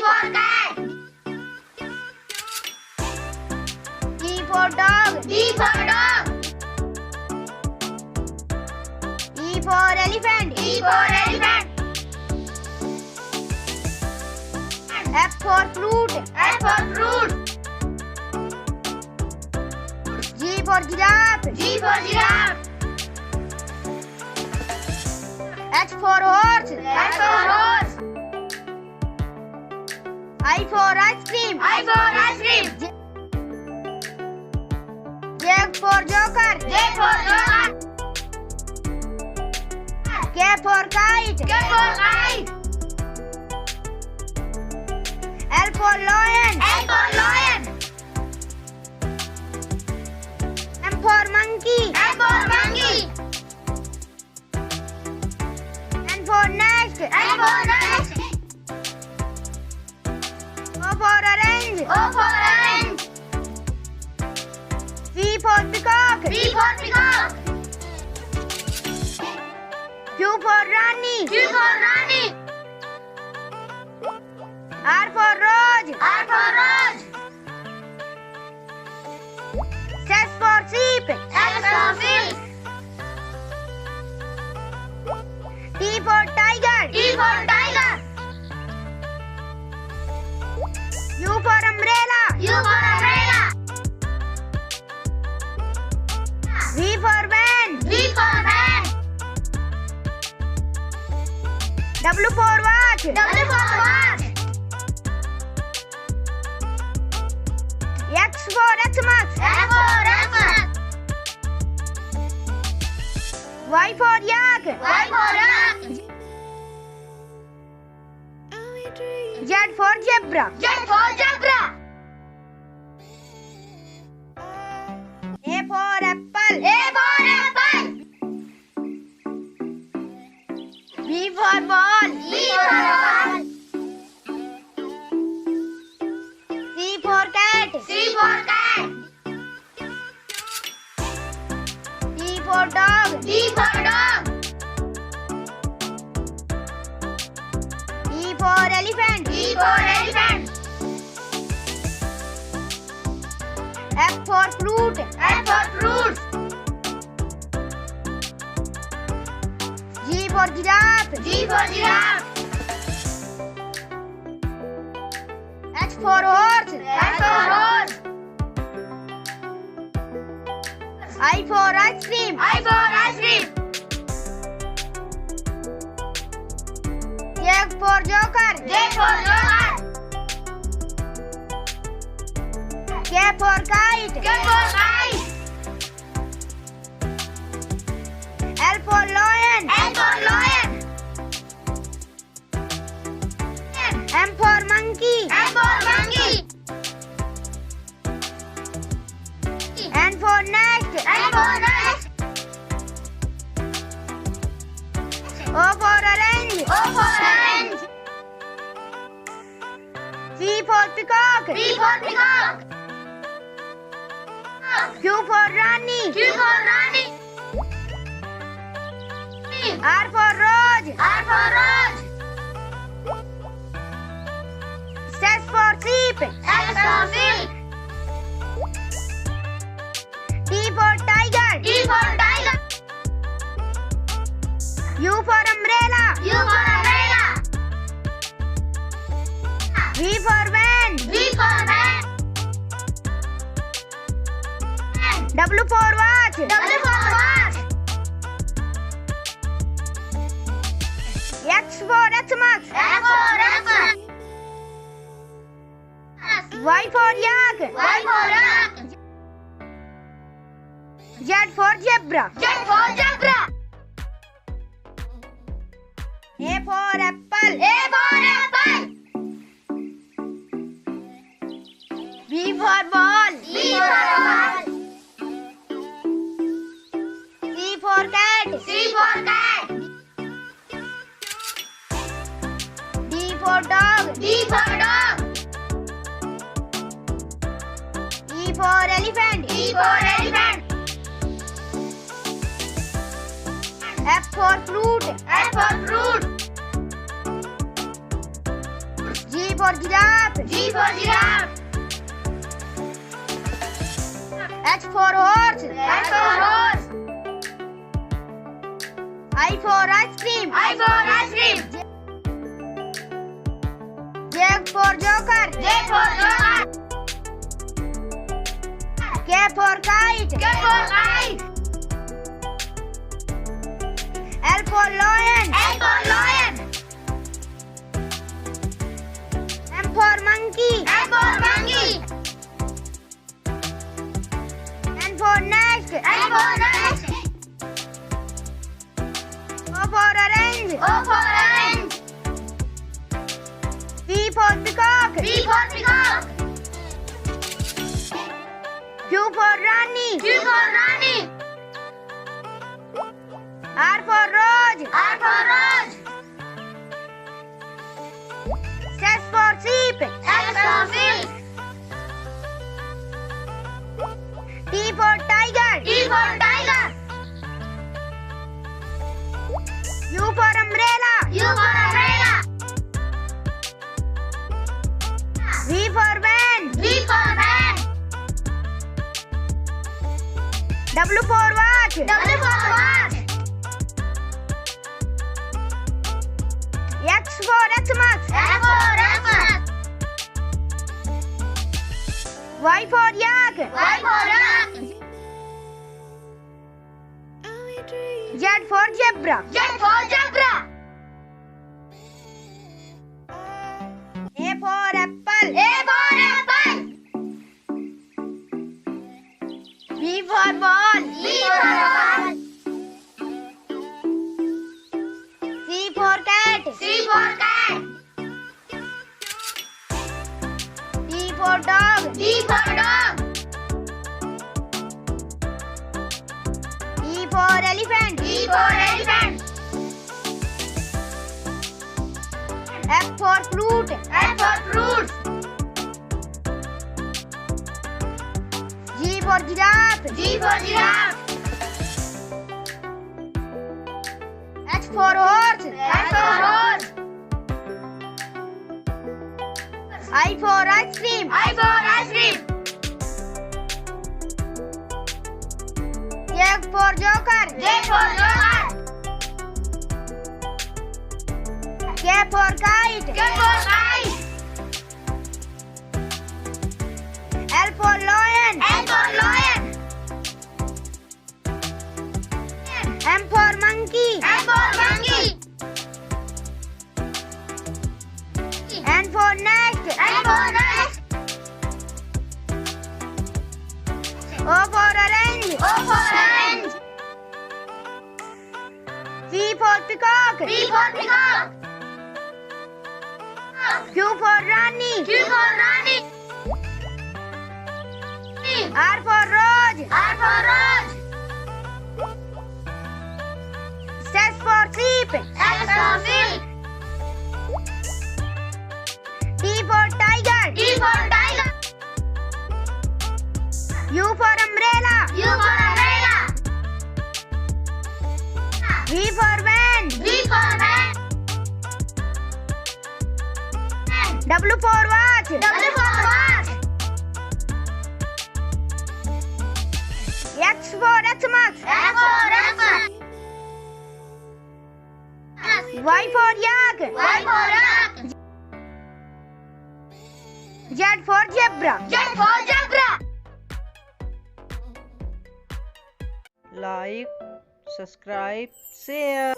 for cat. D for dog. D for dog. E for elephant. E for elephant. F for fruit. F for fruit. G for giraffe. G for giraffe. H for horse. H for horse. I for ice cream. I for ice cream. J for joker. J for joker. K for kite. K for kite. L for lion. L for lion. M for monkey. M for monkey. N for nest. N for nest. O for orange. O for orange. P for peacock. P for peacock. Q for Rani. Q for Rani. R for rose. R for rose. S for sheep. S for sheep. T for tiger. T for tiger. U for umbrella. U for umbrella. V for van. V for van. W for watch. W for watch. X for Xmas. X for Xmas. Y for yak. Y for yak. Z for zebra. Z for zebra. A for apple. A for apple. B for ball. B for ball. C for cat. C for cat. D for dog. D for dog. E for elephant. E for elephant. F for fruit. F for fruit. G for giraffe. G for giraffe. H for horse. H for horse. I for ice cream. I for ice cream. J for joker. J for joker. K for kite. K for kite. L for lion. L for lion. M for monkey. M for monkey. N for nest. N for nest. O for orange. O for orange. P for peacock. P for peacock. Q for Rani. Q for Rani. R for rose. R for rose. S for sheep. S for sheep. T for tiger. T for tiger. U for umbrella. U for umbrella. V for van. V for van. W for watch. W for watch. X for Xmas. X for Xmas. Y for yak. Y for yak. Z for zebra. Z for zebra. A for apple. A for apple. B for ball. B for ball. C for cat. C for cat. D for dog. D for dog. E for elephant. E for elephant. F for fruit. F for fruit. G for giraffe. G for giraffe. H for horse. H for horse. I for ice cream. I for ice cream. J for joker. J for joker. K for kite. K for kite. L for lion. L for lion. M for monkey. M for monkey. N for nest. N for nest. O for orange. O for orange. P for peacock. P for peacock. Q for Rani. Q for Rani. R for rose. R for rose. S for sheep. S for sheep. T for tiger. T for tiger. U for umbrella. U for umbrella. V for van. V for van. W for watch. W for watch. X for Xmas. X for Xmas. Y for yak. Y for yak. Z for zebra. Z for zebra. A for apple. A for apple. B for ball. B for ball. C for cat. C for cat. D for dog. D for dog. E for elephant. E for elephant. F for fruit. F for fruit. G for giraffe. G for giraffe. H for horse. H for horse. I for ice cream. I for ice cream. J for joker. J for joker. K for kite. K for kite. L for lion. L for lion. M for monkey. M for monkey. N for nest. N for nest. O for orange. O for orange. P for peacock. P for peacock. Q for Rani. Q for Rani. R for rose. R for rose. S for sheep. S for sheep. T for tiger. T for tiger. U for umbrella. U for umbrella. V for van. V for van. W for watch. W for watch. X for Xmas. X for Xmas. Y for yak. Y for yak. Z for zebra. Z for zebra. Like, subscribe, share.